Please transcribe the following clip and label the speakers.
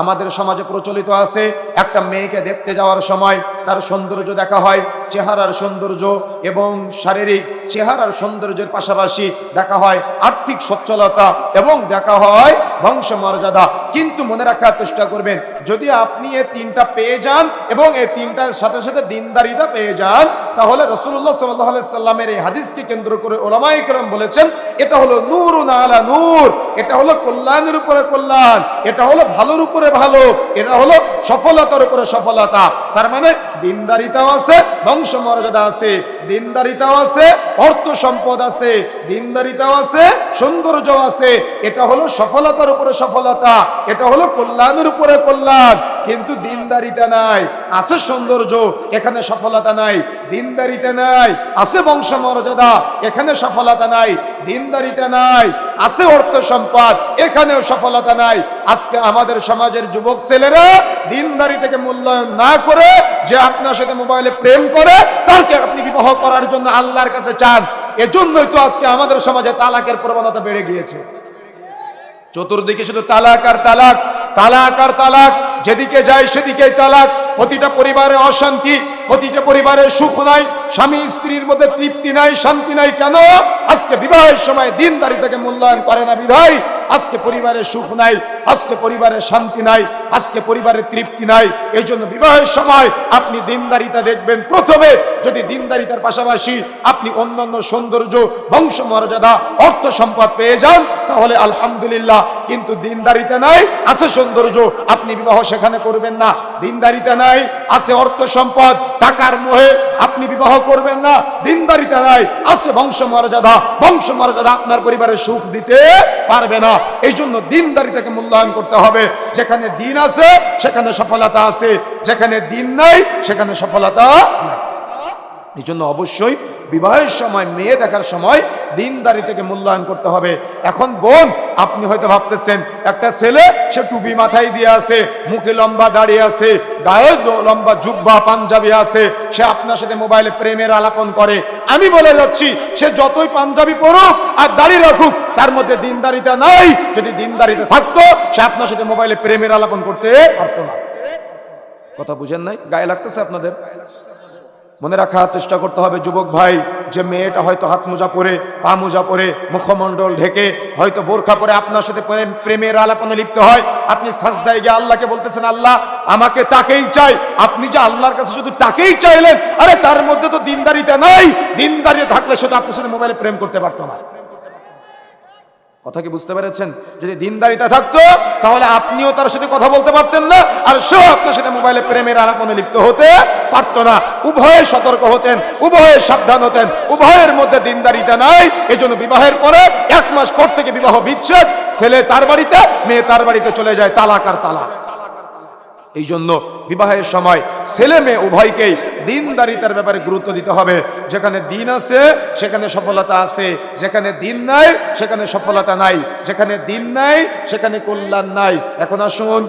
Speaker 1: আমাদের সমাজে প্রচলিত আছে, একটা মেয়েকে দেখতে যাওয়ার সময় তার সৌন্দর্য দেখা হয়, চেহারার সৌন্দর্য এবং শারীরিক চেহারার সৌন্দর্যের পাশাপাশি দেখা হয় আর্থিক সচ্ছলতা এবং দেখা হয় বংশমর্যাদা। কিন্তু মনে রাখার চেষ্টা করবেন, যদি আপনি এই তিনটা পেয়ে যান এবং এই তিনটার সাথে সাথে দিনদারিতা পেয়ে যান, তাহলে রাসূলুল্লাহ সাল্লাল্লাহু আলাইহি সাল্লামের এই হাদিসকে কেন্দ্র করে উলামায়ে কেরাম বলেছেন, এটা হলো নূরুন আলা নূর, এটা হলো কল্যাণের উপরে কল্যাণ, এটা হলো ভালোর উপরে ভালো, এটা হলো সফলতার উপরে সফলতা। তার মানে দিনদারিতাও আছে, বংশমর্যাদা আছে, দিনদারিতাও আছে, অর্থ সম্পদ আছে, দিনদারিতাও আছে, সৌন্দর্য আছে। এটা হলো সফলতার উপরে সফলতা, এটা হলো কল্যাণের উপরে কল্যাণ। কিন্তু দিনদারিতা নাই, আছে সৌন্দর্য, এখানে সফলতা নাই। দিনদারিতা নাই, আছে বংশমর্যাদা, এখানে সফলতা নাই। দিনদারিতা নাই, আছে অর্থ সম্পদ, এখানেও সফলতা নাই। আজকে আমাদের সমাজের যুবক ছেলেরা দিনদারিতাকে মূল্যায়ন না করে যে আপনার সাথে মোবাইলে প্রেম করে তাকে আপনি বিবাহ করার জন্য আল্লাহর কাছে চান। এজন্যই তো আজকে আমাদের সমাজে তালাকের প্রবণতা বেড়ে গিয়েছে। চতুর্দিকে শুধু তালাক আর তালাক, তালাক আর তালাক, যেদিকে যায় সেদিকেই তালাক। প্রতিটা পরিবারে অশান্তি, প্রতিটা পরিবারে সুখ নাই, স্বামী স্ত্রীর মধ্যে তৃপ্তি নাই, শান্তি নাই। কেন? আজকে বিবাহের সময় দিনদারিতাকে মূল্যায়ন করে না বিধায় আজকে পরিবারে সুখ নাই, আজকে পরিবারে শান্তি নাই, আজকে পরিবারে তৃপ্তি নাই। এই জন্য বিবাহের সময় আপনি দিনদারিতা দেখবেন প্রথমে। যদি দিনদারিতার পাশাপাশি আপনি অন্যান্য সৌন্দর্য, বংশমর্যাদা, অর্থ সম্পদ পেয়ে যান তাহলে আলহামদুলিল্লাহ। কিন্তু দিনদারিতা নাই, আছে সৌন্দর্য, আপনি বিবাহ সেখানে করবেন না। দিনদারিতা নাই, আছে অর্থ সম্পদ, টাকার মোহে আপনি বিবাহ করবেন না। দিনদারিতা নাই, আছে বংশমর্যাদা, বংশমর্যাদা আপনার পরিবারে সুখ দিতে পারবে না। এই জন্য দিনদারিতাকে মূল্যায়ন করতে হবে। যেখানে দিন আছে সেখানে সফলতা আছে, যেখানে দিন নাই সেখানে সফলতা নাই। এই জন্য অবশ্যই বিবাহের সময়, মেয়ে দেখার সময় দিনদারিতাকে মূল্যায়ন করতে হবে। এখন বোন, আপনি হয়তো ভাবতেছেন একটা ছেলে, সে টুপি মাথায় দিয়ে আছে, মুখে লম্বা দাড়ি আছে, গায়ে লম্বা জুব্বা পাঞ্জাবি আছে, সে আপনার সাথে মোবাইলে প্রেমের আলাপন করে। আমি বলে যাচ্ছি, সে যতই পাঞ্জাবি পরুক আর দাড়ি রাখুক, তার মধ্যে দিনদারিতা নাই। যদি দিনদারিতা থাকতো সে আপনার সাথে মোবাইলে প্রেমের আলাপন করতে পারতো না। কথা বুঝেন নাই? গায়ে লাগতেছে আপনাদের? মনে রাখার চেষ্টা করতে হবে যুবক ভাই, যে মেয়েটা হয়তো হাত মোজা পরে, পা মোজা পরে, মুখমণ্ডল ঢেকে, হয়তো বোরখা পরে আপনার সাথে প্রেমের আলাপনে লিপ্ত হয়। আপনি সাজদায় গিয়ে আল্লাহকে বলতেছেন, আল্লাহ আমাকে তাকেই চাই। আপনি যে আল্লাহর কাছে শুধু তাকেই চাইলেন, আরে তার মধ্যে তো দিনদারিতা নাই। দিনদারিতা থাকলে শুধু আপনার সাথে মোবাইলে প্রেম করতে পারতো না। কথা কি বুঝতে পেরেছেন? যদি দিনদারিতা থাকতো তাহলে আপনিও তার সাথে কথা বলতে পারতেন না, আর সেও আপনার সাথে মোবাইলে প্রেমের আলাপনে লিপ্ত হতে পারতো না। উভয়ে সতর্ক হতেন, উভয়ে সাবধান হতেন। উভয়ের মধ্যে দিনদারিতা নাই। এই জন্য বিবাহের পরে 1 মাস পর থেকে বিবাহ বিচ্ছেদ, ছেলে তার বাড়িতে, মেয়ে তার বাড়িতে চলে যায়, তালাক আর তালাক। এই জন্য বিবাহের সময় ছেলে মেয়ে উভয়কেই দিনদারিতার ব্যাপারে গুরুত্ব দিতে হবে। যেখানে দিন আছে সেখানে সফলতা আছে, যেখানে দিন নাই সেখানে সফলতা নাই, যেখানে দিন নাই সেখানে কল্যাণ নাই। এখন আসুন,